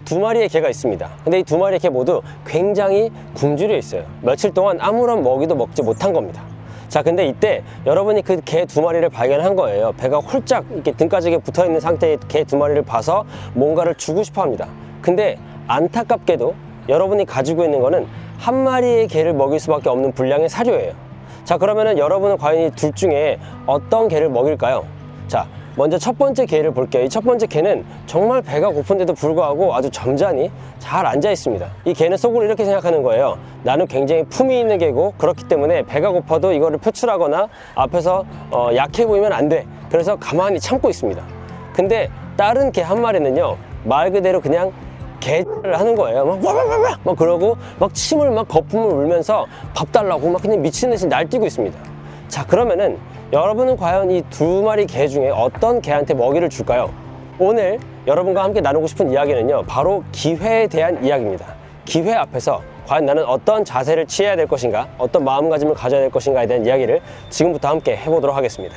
두 마리의 개가 있습니다. 근데 이 두 마리의 개 모두 굉장히 굶주려 있어요. 며칠 동안 아무런 먹이도 먹지 못한 겁니다. 자, 근데 이때 여러분이 그 개 두 마리를 발견한 거예요. 배가 홀짝 이렇게 등가죽에 붙어 있는 상태의 개 두 마리를 봐서 뭔가를 주고 싶어 합니다. 근데 안타깝게도 여러분이 가지고 있는 거는 한 마리의 개를 먹일 수밖에 없는 분량의 사료예요. 자, 그러면은 여러분은 과연 이 둘 중에 어떤 개를 먹일까요? 자, 먼저 첫 번째 개를 볼게요. 이 첫 번째 개는 정말 배가 고픈데도 불구하고 아주 점잖이 잘 앉아 있습니다. 이 개는 속으로 이렇게 생각하는 거예요. 나는 굉장히 품위 있는 개고, 그렇기 때문에 배가 고파도 이거를 표출하거나 앞에서 약해 보이면 안 돼. 그래서 가만히 참고 있습니다. 근데 다른 개 한 마리는요, 말 그대로 그냥 개를 하는 거예요. 막 그러고 막 침을 막 거품을 울면서 밥 달라고 막 그냥 미친 듯이 날뛰고 있습니다. 자, 그러면은 여러분은 과연 이 두 마리 개 중에 어떤 개한테 먹이를 줄까요? 오늘 여러분과 함께 나누고 싶은 이야기는요, 바로 기회에 대한 이야기입니다. 기회 앞에서 과연 나는 어떤 자세를 취해야 될 것인가, 어떤 마음가짐을 가져야 될 것인가에 대한 이야기를 지금부터 함께 해보도록 하겠습니다.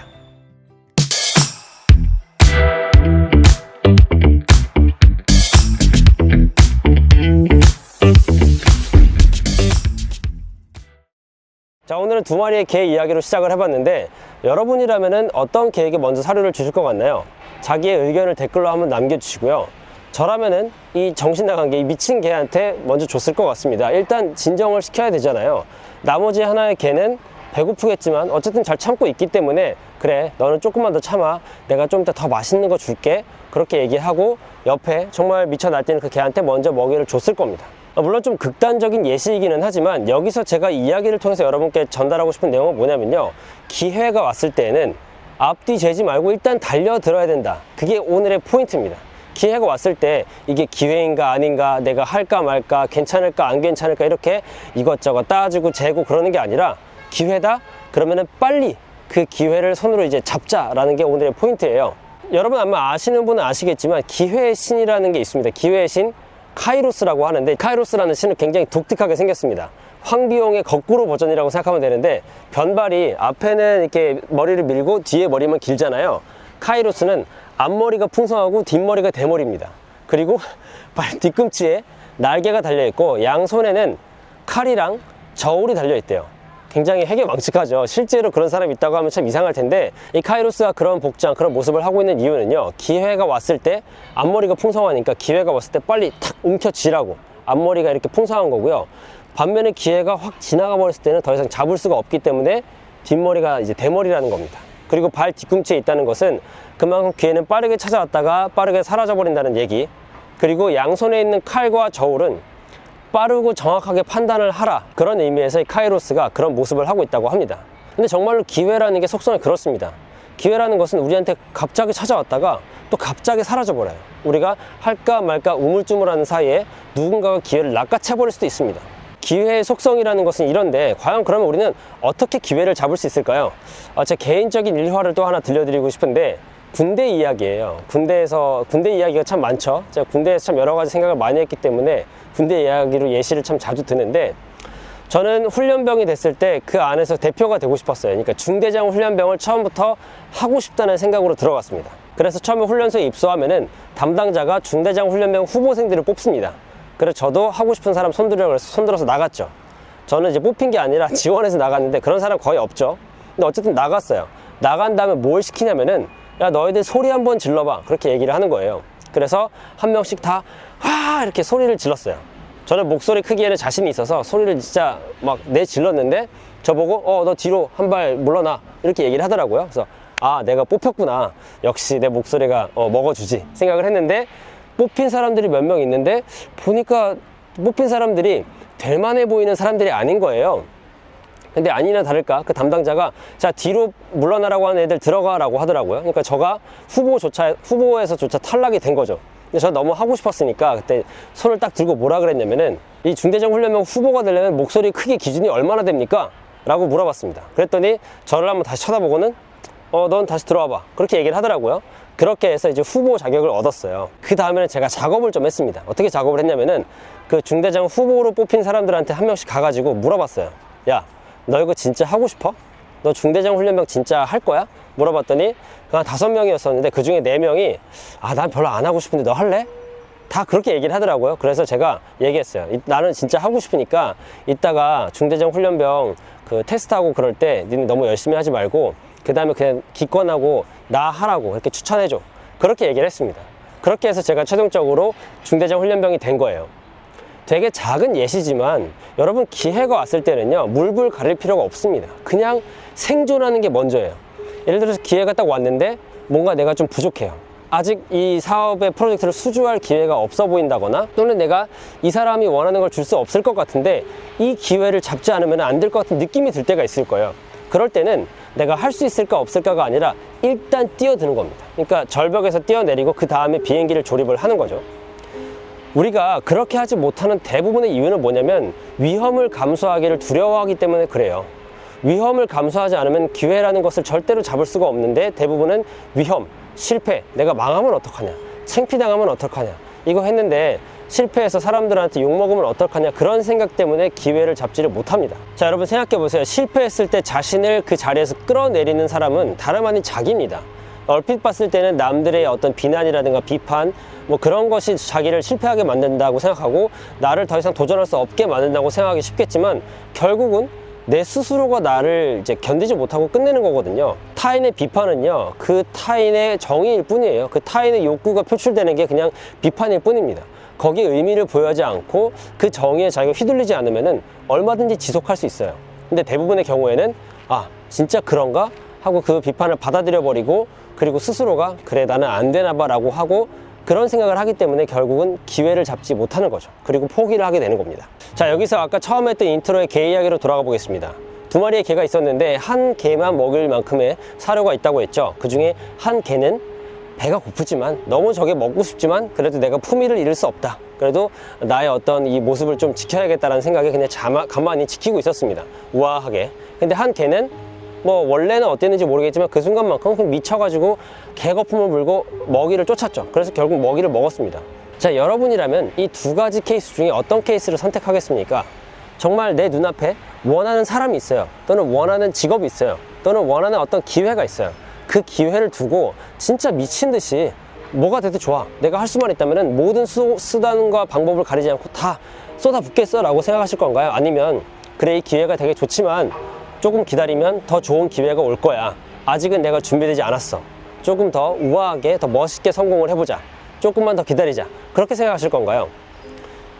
자, 오늘은 두 마리의 개 이야기로 시작을 해봤는데, 여러분이라면은 어떤 개에게 먼저 사료를 주실 것 같나요? 자기의 의견을 댓글로 한번 남겨주시고요. 저라면은 이 정신 나간 개, 이 미친 개한테 먼저 줬을 것 같습니다. 일단 진정을 시켜야 되잖아요. 나머지 하나의 개는 배고프겠지만 어쨌든 잘 참고 있기 때문에, 그래, 너는 조금만 더 참아, 내가 좀 이따 더 맛있는 거 줄게, 그렇게 얘기하고 옆에 정말 미쳐 날뛰는 그 개한테 먼저 먹이를 줬을 겁니다. 물론 좀 극단적인 예시이기는 하지만, 여기서 제가 이 이야기를 통해서 여러분께 전달하고 싶은 내용은 뭐냐면요, 기회가 왔을 때는 앞뒤 재지 말고 일단 달려들어야 된다. 그게 오늘의 포인트입니다. 기회가 왔을 때 이게 기회인가 아닌가, 내가 할까 말까, 괜찮을까 안 괜찮을까, 이렇게 이것저것 따지고 재고 그러는 게 아니라, 기회다? 그러면은 빨리 그 기회를 손으로 이제 잡자라는 게 오늘의 포인트예요. 여러분 아마 아시는 분은 아시겠지만, 기회의 신이라는 게 있습니다. 기회의 신, 카이로스라고 하는데, 카이로스라는 신은 굉장히 독특하게 생겼습니다. 황비용의 거꾸로 버전이라고 생각하면 되는데, 변발이 앞에는 이렇게 머리를 밀고 뒤에 머리만 길잖아요. 카이로스는 앞머리가 풍성하고 뒷머리가 대머리입니다. 그리고 발 뒤꿈치에 날개가 달려있고, 양손에는 칼이랑 저울이 달려있대요. 굉장히 해괴망측하죠. 실제로 그런 사람이 있다고 하면 참 이상할 텐데, 이 카이로스가 그런 복장, 그런 모습을 하고 있는 이유는요, 기회가 왔을 때, 앞머리가 풍성하니까 기회가 왔을 때 빨리 탁 움켜쥐라고, 앞머리가 이렇게 풍성한 거고요. 반면에 기회가 확 지나가 버렸을 때는 더 이상 잡을 수가 없기 때문에 뒷머리가 이제 대머리라는 겁니다. 그리고 발 뒤꿈치에 있다는 것은 그만큼 기회는 빠르게 찾아왔다가 빠르게 사라져 버린다는 얘기. 그리고 양손에 있는 칼과 저울은 빠르고 정확하게 판단을 하라, 그런 의미에서 이 카이로스가 그런 모습을 하고 있다고 합니다. 근데 정말로 기회라는 게 속성이 그렇습니다. 기회라는 것은 우리한테 갑자기 찾아왔다가 또 갑자기 사라져 버려요. 우리가 할까 말까 우물쭈물하는 사이에 누군가가 기회를 낚아채 버릴 수도 있습니다. 기회의 속성이라는 것은 이런데, 과연 그러면 우리는 어떻게 기회를 잡을 수 있을까요? 제 개인적인 일화를 또 하나 들려드리고 싶은데, 군대 이야기예요. 군대 이야기가 참 많죠. 제가 군대에서 참 여러 가지 생각을 많이 했기 때문에 군대 이야기로 예시를 참 자주 드는데, 저는 훈련병이 됐을 때 그 안에서 대표가 되고 싶었어요. 그러니까 중대장 훈련병을 처음부터 하고 싶다는 생각으로 들어갔습니다. 그래서 처음에 훈련소에 입소하면은 담당자가 중대장 훈련병 후보생들을 뽑습니다. 그래서 저도 하고 싶은 사람 손들어서 나갔죠. 저는 이제 뽑힌 게 아니라 지원해서 나갔는데, 그런 사람 거의 없죠. 근데 어쨌든 나갔어요. 나간 다음에 뭘 시키냐면은, 야, 너희들 소리 한번 질러봐, 그렇게 얘기를 하는 거예요. 그래서 한 명씩 다 이렇게 소리를 질렀어요. 저는 목소리 크기에는 자신이 있어서 소리를 진짜 막 내질렀는데, 저보고 너 뒤로 한 발 물러나, 이렇게 얘기를 하더라고요. 그래서 내가 뽑혔구나, 역시 내 목소리가 먹어주지 생각을 했는데, 뽑힌 사람들이 몇 명 있는데 보니까 뽑힌 사람들이 될만해 보이는 사람들이 아닌 거예요. 근데 아니나 다를까 그 담당자가, 자, 뒤로 물러나라고 하는 애들 들어가라고 하더라고요. 그러니까 저가 후보에서조차 탈락이 된 거죠. 근데 저 너무 하고 싶었으니까 그때 손을 딱 들고 뭐라 그랬냐면은, 이 중대장 훈련병 후보가 되려면 목소리 크기 기준이 얼마나 됩니까? 라고 물어봤습니다. 그랬더니 저를 한번 다시 쳐다보고는, 넌 다시 들어와봐, 그렇게 얘기를 하더라고요. 그렇게 해서 이제 후보 자격을 얻었어요. 그 다음에는 제가 작업을 좀 했습니다. 어떻게 작업을 했냐면은, 그 중대장 후보로 뽑힌 사람들한테 한 명씩 가가지고 물어봤어요. 야, 너 이거 진짜 하고 싶어? 너 중대장 훈련병 진짜 할 거야? 물어봤더니 한 5명이었었는데 그 중에 4명이 난 별로 안 하고 싶은데 너 할래? 다 그렇게 얘기를 하더라고요. 그래서 제가 얘기했어요. 나는 진짜 하고 싶으니까 이따가 중대장 훈련병 그 테스트하고 그럴 때 니는 너무 열심히 하지 말고 그 다음에 그냥 기권하고 나 하라고 이렇게 추천해줘. 그렇게 얘기를 했습니다. 그렇게 해서 제가 최종적으로 중대장 훈련병이 된 거예요. 되게 작은 예시지만 여러분 기회가 왔을 때는요 물불 가릴 필요가 없습니다. 그냥 생존하는 게 먼저예요. 예를 들어서 기회가 딱 왔는데 뭔가 내가 좀 부족해요. 아직 이 사업의 프로젝트를 수주할 기회가 없어 보인다거나 또는 내가 이 사람이 원하는 걸 줄 수 없을 것 같은데 이 기회를 잡지 않으면 안 될 것 같은 느낌이 들 때가 있을 거예요. 그럴 때는 내가 할 수 있을까 없을까가 아니라 일단 뛰어드는 겁니다. 그러니까 절벽에서 뛰어내리고 그 다음에 비행기를 조립을 하는 거죠. 우리가 그렇게 하지 못하는 대부분의 이유는 뭐냐면 위험을 감수하기를 두려워하기 때문에 그래요. 위험을 감수하지 않으면 기회라는 것을 절대로 잡을 수가 없는데 대부분은 위험, 실패, 내가 망하면 어떡하냐, 창피당하면 어떡하냐, 이거 했는데 실패해서 사람들한테 욕먹으면 어떡하냐, 그런 생각 때문에 기회를 잡지를 못합니다. 자, 여러분 생각해 보세요. 실패했을 때 자신을 그 자리에서 끌어내리는 사람은 다름 아닌 자기입니다. 얼핏 봤을 때는 남들의 어떤 비난이라든가 비판 뭐 그런 것이 자기를 실패하게 만든다고 생각하고 나를 더 이상 도전할 수 없게 만든다고 생각하기 쉽겠지만 결국은 내 스스로가 나를 이제 견디지 못하고 끝내는 거거든요. 타인의 비판은요 그 타인의 정의일 뿐이에요. 그 타인의 욕구가 표출되는 게 그냥 비판일 뿐입니다. 거기에 의미를 부여하지 않고 그 정의에 자기가 휘둘리지 않으면은 얼마든지 지속할 수 있어요. 근데 대부분의 경우에는 아 진짜 그런가 하고 그 비판을 받아들여 버리고 그리고 스스로가 그래 나는 안 되나 봐 라고 하고 그런 생각을 하기 때문에 결국은 기회를 잡지 못하는 거죠. 그리고 포기를 하게 되는 겁니다. 자, 여기서 아까 처음 했던 인트로의 개 이야기로 돌아가 보겠습니다. 두 마리의 개가 있었는데 한 개만 먹을 만큼의 사료가 있다고 했죠. 그 중에 한 개는 배가 고프지만 너무 저게 먹고 싶지만 그래도 내가 품위를 잃을 수 없다. 그래도 나의 어떤 이 모습을 좀 지켜야겠다라는 생각에 그냥 가만히 지키고 있었습니다. 우아하게. 근데 한 개는 뭐 원래는 어땠는지 모르겠지만 그 순간만큼 미쳐가지고 개거품을 물고 먹이를 쫓았죠. 그래서 결국 먹이를 먹었습니다. 자, 여러분이라면 이 두 가지 케이스 중에 어떤 케이스를 선택하겠습니까? 정말 내 눈앞에 원하는 사람이 있어요. 또는 원하는 직업이 있어요. 또는 원하는 어떤 기회가 있어요. 그 기회를 두고 진짜 미친 듯이 뭐가 돼도 좋아, 내가 할 수만 있다면 모든 수단과 방법을 가리지 않고 다 쏟아붓겠어 라고 생각하실 건가요? 아니면 그래 이 기회가 되게 좋지만 조금 기다리면 더 좋은 기회가 올 거야, 아직은 내가 준비되지 않았어, 조금 더 우아하게 더 멋있게 성공을 해보자, 조금만 더 기다리자, 그렇게 생각하실 건가요?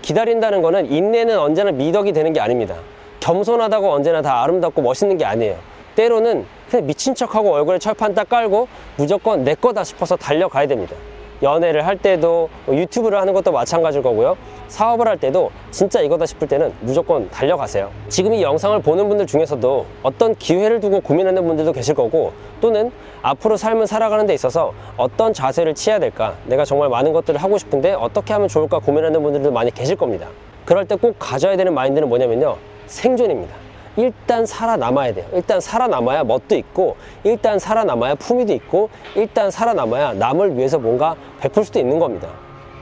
기다린다는 거는 인내는 언제나 미덕이 되는 게 아닙니다. 겸손하다고 언제나 다 아름답고 멋있는 게 아니에요. 때로는 그냥 미친 척하고 얼굴에 철판 딱 깔고 무조건 내 거다 싶어서 달려가야 됩니다. 연애를 할 때도 유튜브를 하는 것도 마찬가지일 거고요. 사업을 할 때도 진짜 이거다 싶을 때는 무조건 달려가세요. 지금 이 영상을 보는 분들 중에서도 어떤 기회를 두고 고민하는 분들도 계실 거고, 또는 앞으로 삶을 살아가는 데 있어서 어떤 자세를 취해야 될까, 내가 정말 많은 것들을 하고 싶은데 어떻게 하면 좋을까 고민하는 분들도 많이 계실 겁니다. 그럴 때 꼭 가져야 되는 마인드는 뭐냐면요, 생존입니다. 일단 살아남아야 돼요. 일단 살아남아야 멋도 있고, 일단 살아남아야 품위도 있고, 일단 살아남아야 남을 위해서 뭔가 베풀 수도 있는 겁니다.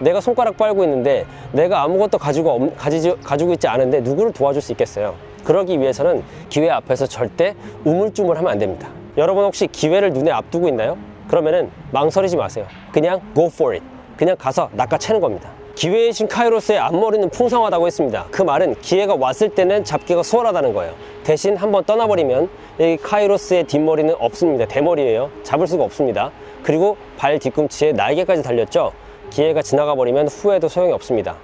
내가 손가락 빨고 있는데 내가 아무것도 가지고 있지 않은데 누구를 도와줄 수 있겠어요? 그러기 위해서는 기회 앞에서 절대 우물쭈물하면 안 됩니다. 여러분 혹시 기회를 눈에 앞두고 있나요? 그러면은 망설이지 마세요. 그냥 go for it. 그냥 가서 낚아채는 겁니다. 기회의 신 카이로스의 앞머리는 풍성하다고 했습니다. 그 말은 기회가 왔을 때는 잡기가 수월하다는 거예요. 대신 한번 떠나버리면 이 카이로스의 뒷머리는 없습니다. 대머리예요. 잡을 수가 없습니다. 그리고 발 뒤꿈치에 날개까지 달렸죠. 기회가 지나가 버리면 후회도 소용이 없습니다.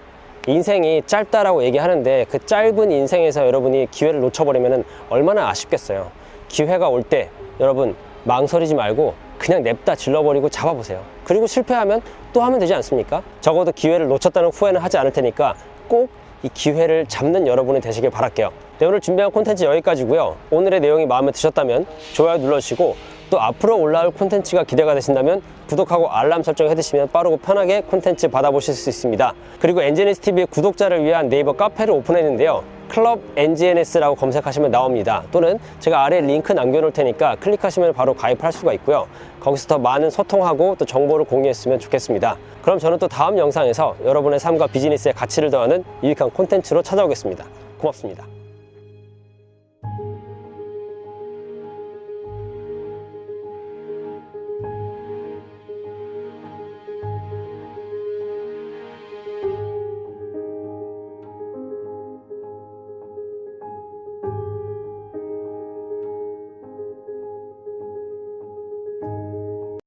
인생이 짧다라고 얘기하는데 그 짧은 인생에서 여러분이 기회를 놓쳐버리면 얼마나 아쉽겠어요. 기회가 올 때 여러분 망설이지 말고 그냥 냅다 질러버리고 잡아보세요. 그리고 실패하면 또 하면 되지 않습니까? 적어도 기회를 놓쳤다는 후회는 하지 않을 테니까 꼭 이 기회를 잡는 여러분이 되시길 바랄게요. 네, 오늘 준비한 콘텐츠 여기까지고요. 오늘의 내용이 마음에 드셨다면 좋아요 눌러주시고, 또 앞으로 올라올 콘텐츠가 기대가 되신다면 구독하고 알람 설정 해두시면 빠르고 편하게 콘텐츠 받아보실 수 있습니다. 그리고 NGNSTV의 구독자를 위한 네이버 카페를 오픈했는데요. 클럽 NGNS라고 검색하시면 나옵니다. 또는 제가 아래에 링크 남겨놓을 테니까 클릭하시면 바로 가입할 수가 있고요. 거기서 더 많은 소통하고 또 정보를 공유했으면 좋겠습니다. 그럼 저는 또 다음 영상에서 여러분의 삶과 비즈니스의 가치를 더하는 유익한 콘텐츠로 찾아오겠습니다. 고맙습니다.